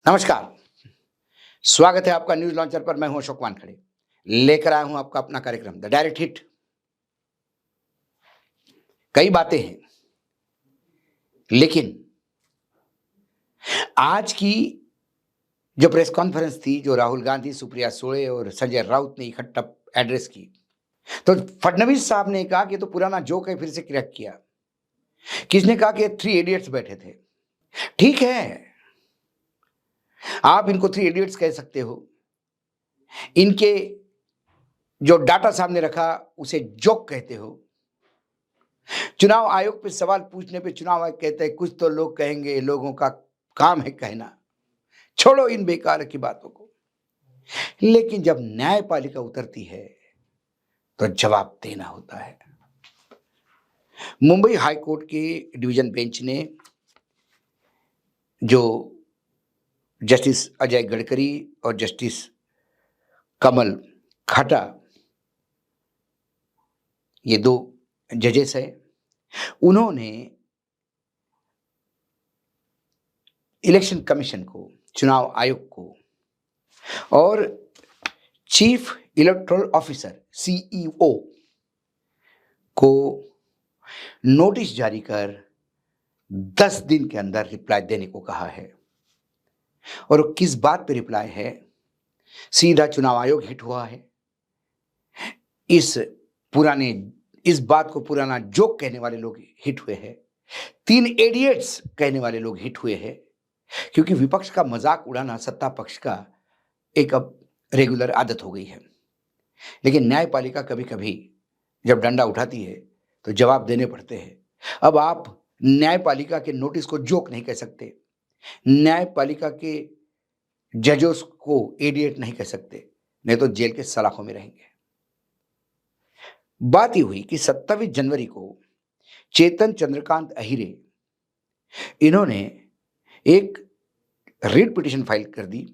नमस्कार। स्वागत है आपका न्यूज लॉन्चर पर। मैं हूं अशोक वानखड़े। लेकर आया हूं आपका अपना कार्यक्रम द डायरेक्ट हिट। कई बातें हैं, लेकिन आज की जो प्रेस कॉन्फ्रेंस थी, जो राहुल गांधी, सुप्रिया सुले और संजय राउत ने इकट्ठा एड्रेस की, तो फडणवीस साहब ने कहा कि तो पुराना जोक है, फिर से क्रैक किया। किसने कहा कि थ्री इडियट्स बैठे थे। ठीक है, आप इनको थ्री इडियट्स कह सकते हो। इनके जो डाटा सामने रखा उसे जोक कहते हो। चुनाव आयोग पे सवाल पूछने पे चुनाव आयोग कहते हैं कुछ तो लोग कहेंगे, लोगों का काम है कहना। छोड़ो इन बेकार की बातों को। लेकिन जब न्यायपालिका उतरती है तो जवाब देना होता है। मुंबई हाई कोर्ट के डिवीजन बेंच ने जो जस्टिस अजय गडकरी और जस्टिस कमल खाटा, ये दो जजेस हैं, उन्होंने इलेक्शन कमीशन को, चुनाव आयोग को और चीफ इलेक्टोरल ऑफिसर सीईओ को नोटिस जारी कर 10 दिन के अंदर रिप्लाई देने को कहा है। और किस बात पे रिप्लाई है? सीधा चुनाव आयोग हिट हुआ है। इस बात को पुराना जोक कहने वाले लोग हिट हुए हैं। तीन इडियट्स कहने वाले लोग हिट हुए हैं। क्योंकि विपक्ष का मजाक उड़ाना सत्ता पक्ष का एक अब रेगुलर आदत हो गई है। लेकिन न्यायपालिका कभी कभी जब डंडा उठाती है तो जवाब देने पड़ते हैं। अब आप न्यायपालिका के नोटिस को जोक नहीं कह सकते, न्यायपालिका के जजों को इडियट नहीं कह सकते, नहीं तो जेल के सलाखों में रहेंगे। बात ही हुई कि 27 जनवरी को चेतन चंद्रकांत अहिरे, इन्होंने एक रिट पिटीशन फाइल कर दी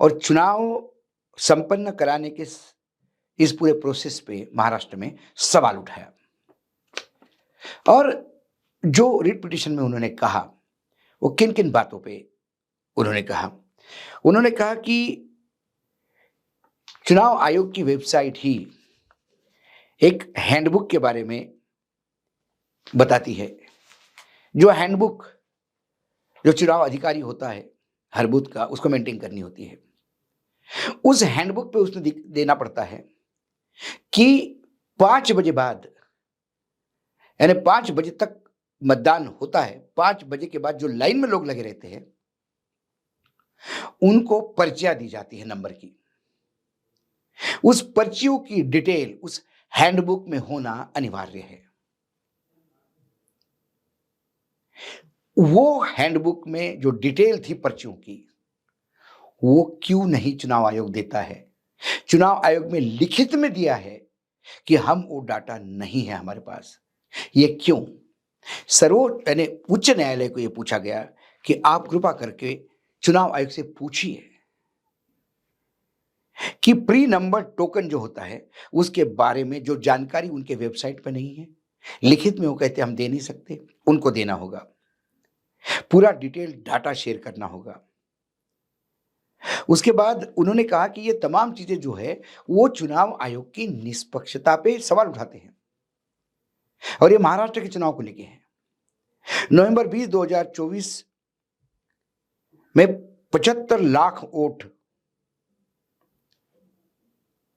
और चुनाव संपन्न कराने के इस पूरे प्रोसेस पे महाराष्ट्र में सवाल उठाया। और जो रिट पिटीशन में उन्होंने कहा, वो किन किन बातों पे उन्होंने कहा कि चुनाव आयोग की वेबसाइट ही एक हैंडबुक के बारे में बताती है। जो हैंडबुक जो चुनाव अधिकारी होता है हर बूथ का, उसको मेंटेन करनी होती है। उस हैंडबुक पे उसने देना पड़ता है कि 5 बजे बाद, यानी 5 बजे तक मतदान होता है, 5 बजे के बाद जो लाइन में लोग लगे रहते हैं उनको पर्चियां दी जाती है नंबर की। उस पर्चियों की डिटेल उस हैंडबुक में होना अनिवार्य है। वो हैंडबुक में जो डिटेल थी पर्चियों की, वो क्यों नहीं चुनाव आयोग देता है? चुनाव आयोग में लिखित में दिया है कि हम वो डाटा नहीं है हमारे पास। ये क्यों? सर्वोच्च यानी उच्च न्यायालय को यह पूछा गया कि आप कृपा करके चुनाव आयोग से पूछिए कि प्री नंबर टोकन जो होता है उसके बारे में जो जानकारी उनके वेबसाइट पर नहीं है, लिखित में वो कहते हम दे नहीं सकते, उनको देना होगा। पूरा डिटेल डाटा शेयर करना होगा। उसके बाद उन्होंने कहा कि ये तमाम चीजें जो है वो चुनाव आयोग की निष्पक्षता पे सवाल उठाते हैं। और ये महाराष्ट्र के चुनाव को लेके है। नवंबर 20, 2024 में 75 लाख वोट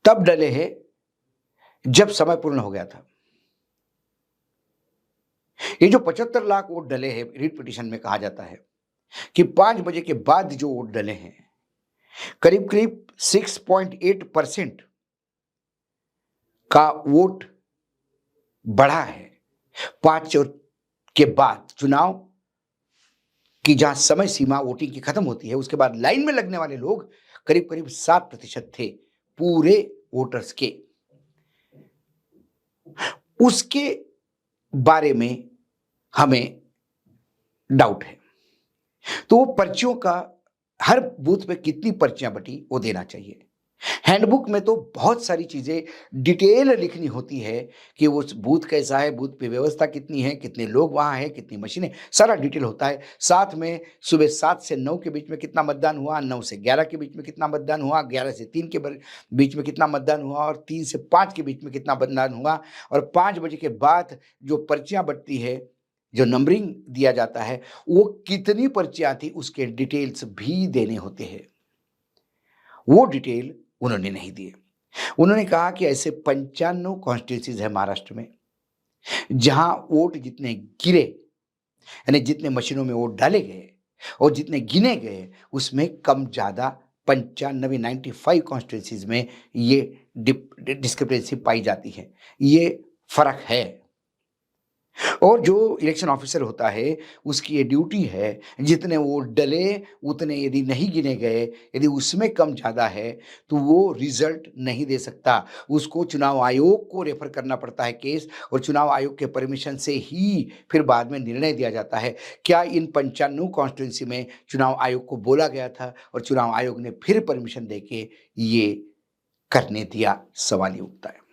तब डले हैं जब समय पूर्ण हो गया था। ये जो 75 लाख वोट डले हैं, रिट पिटीशन में कहा जाता है कि 5 बजे के बाद जो वोट डले हैं, करीब करीब 6.8% का वोट बढ़ा है 5 के बाद। चुनाव की जहां समय सीमा वोटिंग की खत्म होती है, उसके बाद लाइन में लगने वाले लोग करीब करीब 7% थे पूरे वोटर्स के। उसके बारे में हमें डाउट है। तो वो पर्चियों का हर बूथ पे कितनी पर्चियां बटी वो देना चाहिए। हैंडबुक में तो बहुत सारी चीज़ें डिटेल लिखनी होती है कि वो बूथ कैसा है, बूथ पे व्यवस्था कितनी है, कितने लोग वहाँ हैं, कितनी मशीनें, सारा डिटेल होता है। साथ में सुबह 7 से 9 के बीच में कितना मतदान हुआ, 9 से 11 के बीच में कितना मतदान हुआ, 11 से 3 के बीच में कितना मतदान हुआ और 3 से 5 के बीच में कितना मतदान हुआ और 5 बजे के बाद जो पर्चियाँ बँटती है, जो नंबरिंग दिया जाता है, वो कितनी पर्चियाँ थी उसके डिटेल्स भी देने होते हैं। वो डिटेल उन्होंने नहीं दिए। उन्होंने कहा कि ऐसे 95 कॉन्स्टिट्यूएंसीज़ है महाराष्ट्र में, जहाँ वोट जितने गिरे, यानी जितने मशीनों में वोट डाले गए और जितने गिने गए, उसमें कम-ज़्यादा 95 95 कॉन्स्टिट्यूएंसीज़ में ये डिस्क्रिपेंसी पाई जाती है। ये फ़र्क है। और जो इलेक्शन ऑफिसर होता है, उसकी ये ड्यूटी है, जितने वोट डले, उतने यदि नहीं गिने गए, यदि उसमें कम ज़्यादा है, तो वो रिज़ल्ट नहीं दे सकता। उसको चुनाव आयोग को रेफ़र करना पड़ता है केस और चुनाव आयोग के परमिशन से ही फिर बाद में निर्णय दिया जाता है। क्या इन 95 कॉन्स्टिट्यूएंसी में चुनाव आयोग को बोला गया था और चुनाव आयोग ने फिर परमिशन देके ये करने दिया? सवाल ये उठता है।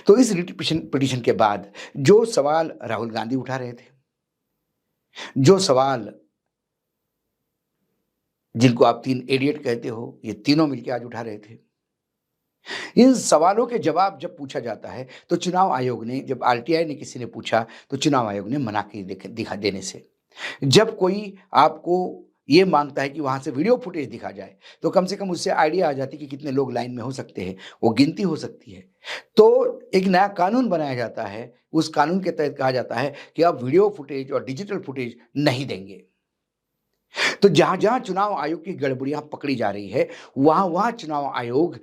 तो इस रिट पिटीशन के बाद जो सवाल राहुल गांधी उठा रहे थे, जो सवाल जिनको आप 3 इडियट कहते हो, ये तीनों मिलके आज उठा रहे थे। इन सवालों के जवाब जब पूछा जाता है, तो चुनाव आयोग ने जब आरटीआई ने किसी ने पूछा, तो चुनाव आयोग ने मना की दिखा देने से। जब कोई आपको ये माँगता है कि वहाँ से वीडियो फुटेज दिखा जाए, तो कम से कम उससे आइडिया आ जाती है कि कितने लोग लाइन में हो सकते हैं, वो गिनती हो सकती है। तो एक नया कानून बनाया जाता है, उस कानून के तहत कहा जाता है कि अब वीडियो फुटेज और डिजिटल फुटेज नहीं देंगे। तो जहाँ-जहाँ चुनाव आयोग की गड़बड़ियाँ पकड़ी जा रही है, वहाँ-वहाँ चुनाव आयोग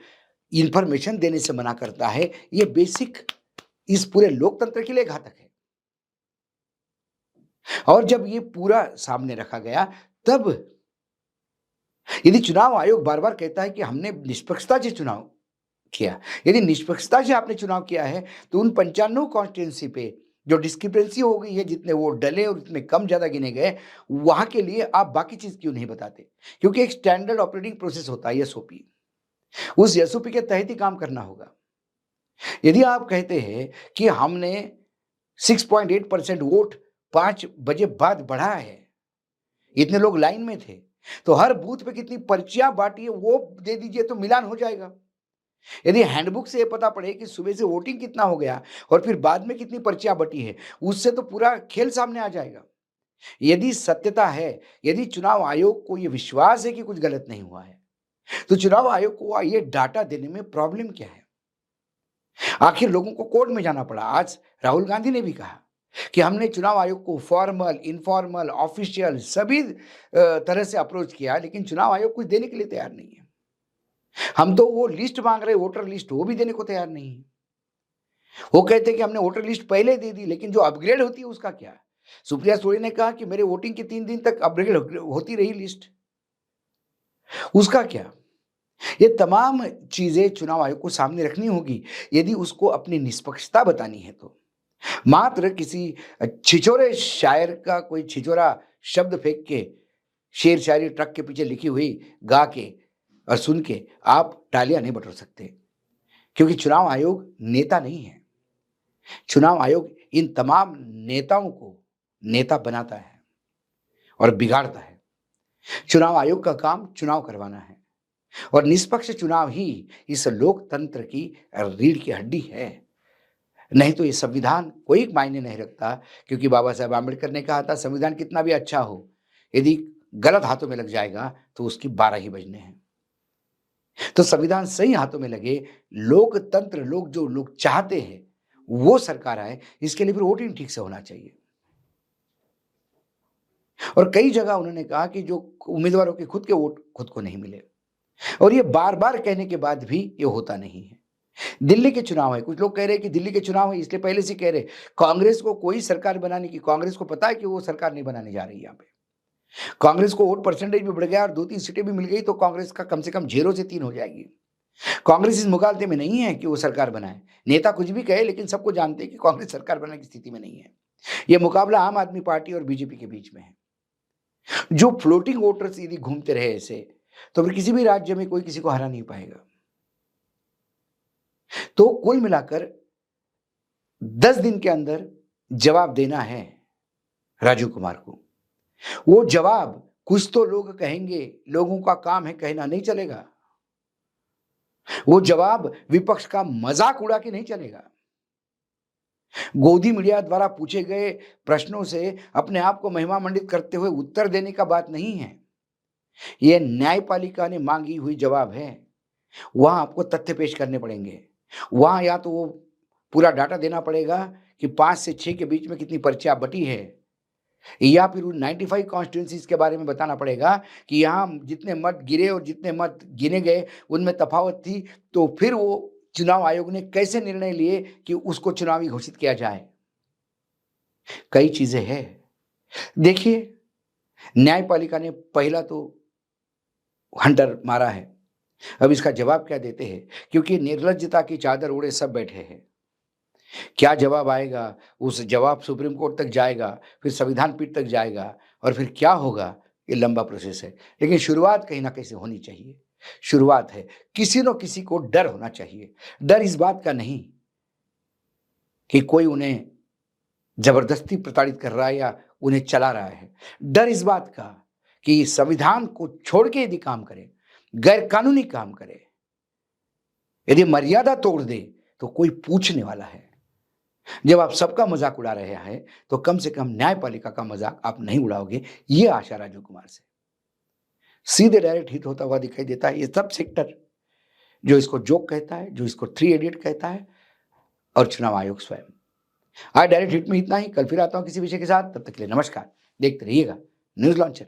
इन्फॉर्मेशन देने से मना करता है। ये बेसिक इस पूरे लोकतंत्र के लिए घातक है। और जब ये पूरा सामने रखा गया, तब यदि चुनाव आयोग बार-बार कहता है कि हमने निष्पक्षता से चुनाव किया, यदि निष्पक्षता से आपने चुनाव किया है, तो उन 95 कॉन्स्टिट्यूएंसी पे जो डिस्क्रिपेंसी हो गई है, जितने वोट डले और उतने कम ज़्यादा गिने गए, वहाँ के लिए आप बाकी चीज़ क्यों नहीं बताते? क्योंकि एक स्टैंडर्ड ऑपरेटिंग प्रोसेस होता है एसओपी, उस एसओपी के तहत ही काम करना होगा। यदि आप कहते हैं कि हमने 6.8% वोट 5 बजे बाद बढ़ा है, इतने लोग लाइन में थे, तो हर बूथ पे कितनी पर्चियाँ बाँटी है, वो दे दीजिए तो मिलान हो जाएगा। यदि हैंडबुक से ये पता पड़े कि सुबह से वोटिंग कितना हो गया और फिर बाद में कितनी पर्चियाँ बटी है, उससे तो पूरा खेल सामने आ जाएगा। यदि सत्यता है, यदि चुनाव आयोग को ये विश्वास है कि कुछ गलत नहीं हुआ है, तो चुनाव आयोग को ये डाटा देने में प्रॉब्लम क्या है? आखिर लोगों को कोर्ट में जाना पड़ा। आज राहुल गांधी ने भी कहा कि हमने चुनाव आयोग को फॉर्मल, इनफॉर्मल, ऑफिशियल सभी तरह से अप्रोच किया, लेकिन चुनाव आयोग कुछ देने के लिए तैयार नहीं है। हम तो वो लिस्ट मांग रहे, वोटर लिस्ट, वो भी देने को तैयार नहीं है। वो कहते हैं कि हमने वोटर लिस्ट पहले दे दी, लेकिन जो अपग्रेड होती है उसका क्या? सुप्रिया सुले ने कहा कि मेरे वोटिंग के 3 दिन तक अपग्रेड होती रही लिस्ट, उसका क्या? ये तमाम चीज़ें चुनाव आयोग को सामने रखनी होगी, यदि उसको अपनी निष्पक्षता बतानी है तो। मात्र किसी छिछोरे शायर का कोई छिछोरा शब्द फेंक के, शेर शायरी ट्रक के पीछे लिखी हुई गा के और सुन के आप तालियाँ नहीं बटोर सकते, क्योंकि चुनाव आयोग नेता नहीं है। चुनाव आयोग इन तमाम नेताओं को नेता बनाता है और बिगाड़ता है। चुनाव आयोग का काम चुनाव करवाना है और निष्पक्ष चुनाव ही इस लोकतंत्र की रीढ़ की हड्डी है। नहीं तो ये संविधान कोई मायने नहीं रखता, क्योंकि बाबा साहेब आंबेडकर ने कहा था संविधान कितना भी अच्छा हो, यदि गलत हाथों में लग जाएगा तो उसकी 12 ही बजने हैं। तो संविधान सही हाथों में लगे, लोकतंत्र जो लोग चाहते हैं वो सरकार आए, इसके लिए फिर वोटिंग ठीक से होना चाहिए। और कई जगह उन्होंने कहा कि जो उम्मीदवारों के खुद के वोट खुद को नहीं मिले, और ये बार-बार कहने के बाद भी ये होता नहीं है। दिल्ली के चुनाव है, कुछ लोग कह रहे हैं कि दिल्ली के चुनाव है इसलिए पहले से कह रहे, कांग्रेस को कोई सरकार बनाने की, कांग्रेस को पता है कि वो सरकार नहीं बनाने जा रही है यहाँ पे। कांग्रेस को वोट परसेंटेज भी बढ़ गया और 2-3 सीटें भी मिल गई, तो कांग्रेस का कम से कम 0 से 3 हो जाएगी। कांग्रेस इस मुकाबले में नहीं है कि वो सरकार बनाए। नेता कुछ भी कहे, लेकिन सबको जानते हैं कि कांग्रेस सरकार बनाने की स्थिति में नहीं है। ये मुकाबला आम आदमी पार्टी और बीजेपी के बीच में है। जो फ्लोटिंग वोटर्स यदि घूमते रहे ऐसे, तो फिर किसी भी राज्य में कोई किसी को हरा नहीं पाएगा। तो कुल मिलाकर 10 दिन के अंदर जवाब देना है राजीव कुमार को। वो जवाब कुछ तो लोग कहेंगे, लोगों का काम है कहना, नहीं चलेगा। वो जवाब विपक्ष का मजाक उड़ा के नहीं चलेगा। गोदी मीडिया द्वारा पूछे गए प्रश्नों से अपने आप को महिमा मंडित करते हुए उत्तर देने का बात नहीं है। यह न्यायपालिका ने मांगी हुई जवाब है। वहां आपको तथ्य पेश करने पड़ेंगे। वहां या तो वो पूरा डाटा देना पड़ेगा कि 5 से 6 के बीच में कितनी पर्चियां बटी है, या फिर उन 95 कॉन्स्टिट्यूंसीज के बारे में बताना पड़ेगा कि यहाँ जितने मत गिरे और जितने मत गिने गए उनमें तफावत थी, तो फिर वो चुनाव आयोग ने कैसे निर्णय लिए कि उसको चुनावी घोषित किया जाए। कई चीजें हैं। देखिए, न्यायपालिका ने पहला तो हंटर मारा है। अब इसका जवाब क्या देते हैं, क्योंकि निर्लज्जता की चादर ओढ़े सब बैठे हैं। क्या जवाब आएगा, उस जवाब सुप्रीम कोर्ट तक जाएगा, फिर संविधान पीठ तक जाएगा, और फिर क्या होगा, ये लंबा प्रोसेस है। लेकिन शुरुआत कहीं ना कहीं से होनी चाहिए। शुरुआत है, किसी न किसी को डर होना चाहिए। डर इस बात का नहीं कि कोई उन्हें जबरदस्ती प्रताड़ित कर रहा है या उन्हें चला रहा है। डर इस बात का कि संविधान को छोड़ के यदि काम करे, गैर कानूनी काम करे, यदि मर्यादा तोड़ दे, तो कोई पूछने वाला है। जब आप सबका मजाक उड़ा रहे हैं, तो कम से कम न्यायपालिका का मजाक आप नहीं उड़ाओगे, ये आशा राजीव कुमार से। सीधे डायरेक्ट हिट होता हुआ दिखाई देता है ये सब सेक्टर, जो इसको जोक कहता है, जो इसको 3 इडियट कहता है, और चुनाव आयोग स्वयं। आज डायरेक्ट हिट में इतना ही। कल फिर आता हूं किसी विषय के साथ। तब तक के लिए नमस्कार। देखते रहिएगा न्यूज लॉन्चर।